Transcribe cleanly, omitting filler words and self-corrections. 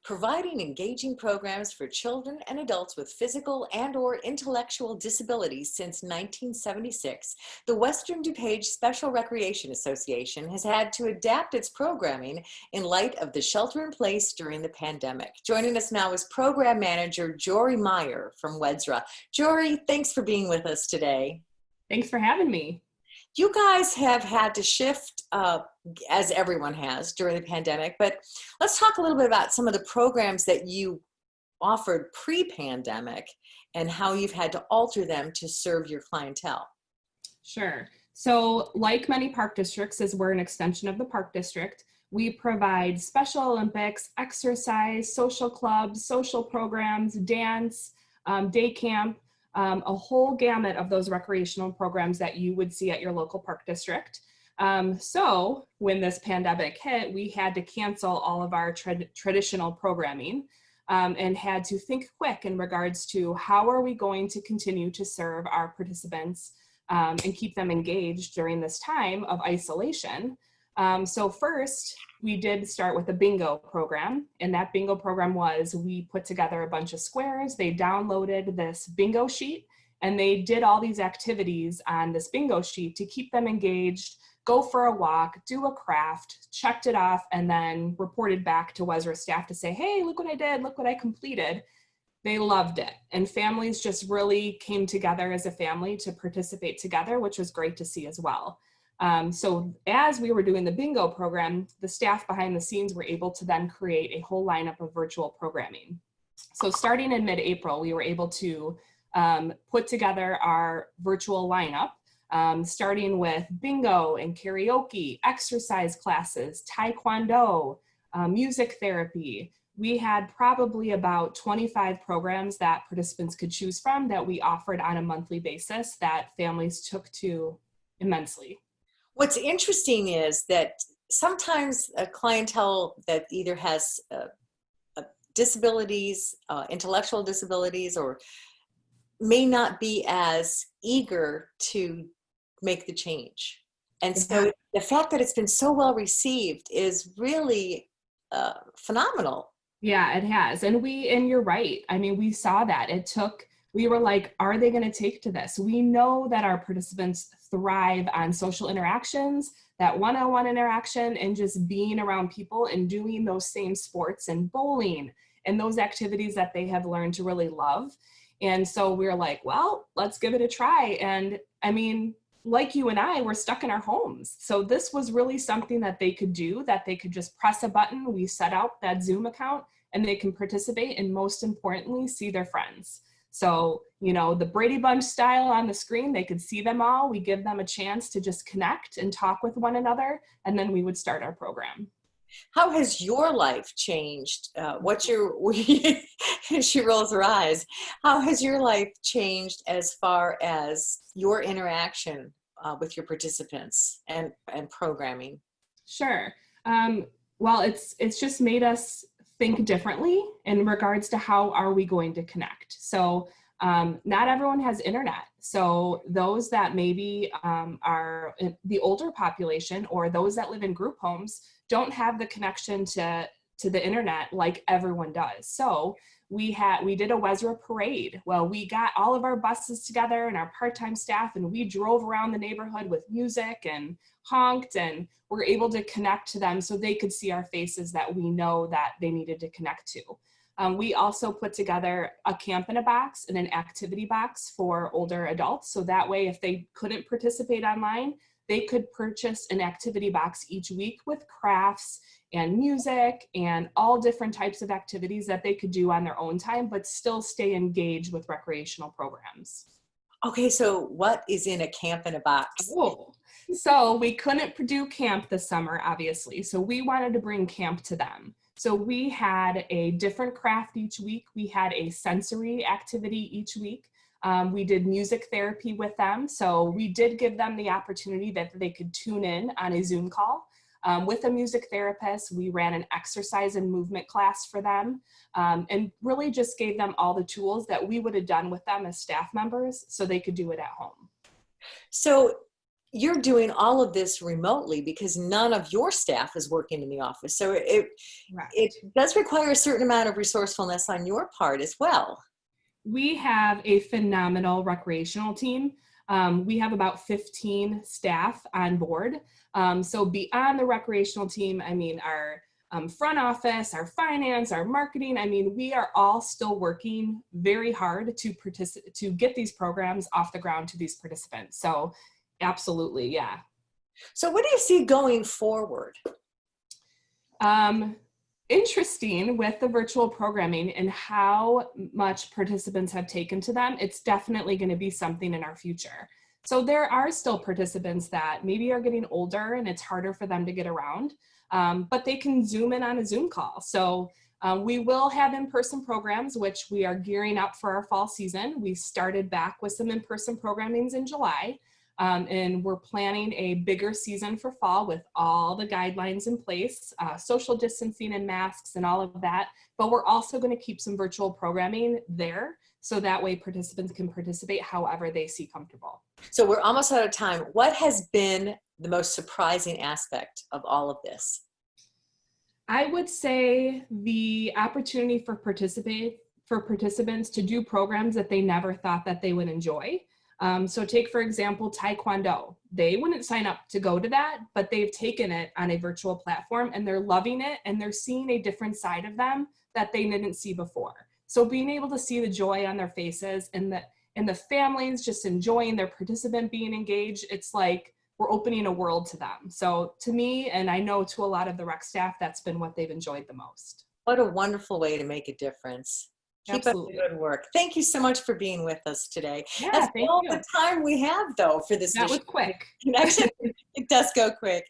providing engaging programs for children and adults with physical and/or intellectual disabilities since 1976, the Western DuPage Special Recreation Association has had to adapt its programming in light of the shelter-in-place during the pandemic. Joining us now is Program Manager Jorie Meyer from WDSRA. Jorie, thanks for being with us today. Thanks for having me. You guys have had to shift, as everyone has during the pandemic, but let's talk a little bit about some of the programs that you offered pre-pandemic and how you've had to alter them to serve your clientele. Sure. So like many park districts, as we're an extension of the park district, we provide Special Olympics, exercise, social clubs, social programs, dance, day camp, a whole gamut of those recreational programs that you would see at your local park district. So when this pandemic hit, we had to cancel all of our traditional programming and had to think quick in regards to how are we going to continue to serve our participants and keep them engaged during this time of isolation. So first, we did start with a bingo program, and that bingo program was we put together a bunch of squares. They downloaded this bingo sheet, and they did all these activities on this bingo sheet to keep them engaged, go for a walk, do a craft, checked it off, and then reported back to WDSRA staff to say, hey, look what I did, look what I completed. They loved it, and families just really came together as a family to participate together, which was great to see as well. So as we were doing the bingo program, the staff behind the scenes were able to then create a whole lineup of virtual programming. So starting in mid-April, we were able to put together our virtual lineup, starting with bingo and karaoke, exercise classes, taekwondo, music therapy. We had probably about 25 programs that participants could choose from that we offered on a monthly basis that families took to immensely. What's interesting is that sometimes a clientele that either has disabilities, intellectual disabilities, or may not be as eager to make the change. And so the fact that it's been so well received is really phenomenal. Yeah, it has. And you're right. I mean, we saw that. We were like, are they going to take to this? We know that our participants thrive on social interactions, that one-on-one interaction, and just being around people and doing those same sports and bowling and those activities that they have learned to really love. And so we were like, well, let's give it a try. And I mean, like you and I, we're stuck in our homes. So this was really something that they could do, that they could just press a button. We set out that Zoom account and they can participate and most importantly, see their friends. So, you know, the Brady Bunch style on the screen, they could see them all. We give them a chance to just connect and talk with one another, and then we would start our program. How has your life changed? She rolls her eyes. How has your life changed as far as your interaction with your participants and programming? Sure. Well, it's just made us think differently in regards to how are we going to connect. So not everyone has internet. So those that maybe are the older population or those that live in group homes don't have the connection to the internet like everyone does. So we did a WDSRA parade. Well, we got all of our buses together and our part-time staff, and we drove around the neighborhood with music and honked, and we're able to connect to them so they could see our faces that we know that they needed to connect to. We also put together a camp in a box and an activity box for older adults. So that way, if they couldn't participate online, they could purchase an activity box each week with crafts and music and all different types of activities that they could do on their own time, but still stay engaged with recreational programs. Okay, so what is in a camp in a box? Oh, so we couldn't do camp this summer, obviously. So we wanted to bring camp to them. So we had a different craft each week. We had a sensory activity each week. We did music therapy with them. So we did give them the opportunity that they could tune in on a Zoom call. With a music therapist, we ran an exercise and movement class for them, and really just gave them all the tools that we would have done with them as staff members so they could do it at home. So you're doing all of this remotely because none of your staff is working in the office. So it Correct. does require a certain amount of resourcefulness on your part as well. We have a phenomenal recreational team. We have about 15 staff on board. So beyond the recreational team, I mean, our front office, our finance, our marketing, I mean, we are all still working very hard to get these programs off the ground to these participants. So absolutely, yeah. So what do you see going forward? Interesting with the virtual programming and how much participants have taken to them. It's definitely going to be something in our future. So there are still participants that maybe are getting older and it's harder for them to get around, but they can Zoom in on a Zoom call. So we will have in-person programs, which we are gearing up for our fall season. We started back with some in-person programmings in July. And we're planning a bigger season for fall with all the guidelines in place, social distancing and masks and all of that. But we're also going to keep some virtual programming there so that way participants can participate however they see comfortable. So we're almost out of time. What has been the most surprising aspect of all of this? I would say the opportunity for participants to do programs that they never thought that they would enjoy. So take, for example, Taekwondo. They wouldn't sign up to go to that, but they've taken it on a virtual platform and they're loving it and they're seeing a different side of them that they didn't see before. So being able to see the joy on their faces and the families just enjoying their participant being engaged, it's like we're opening a world to them. So to me, and I know to a lot of the rec staff, that's been what they've enjoyed the most. What a wonderful way to make a difference. Keep up the Absolutely. good work. Thank you so much for being with us today. Yeah, That's thank all you. the time we have, though, for this That mission was quick. connection. It does go quick.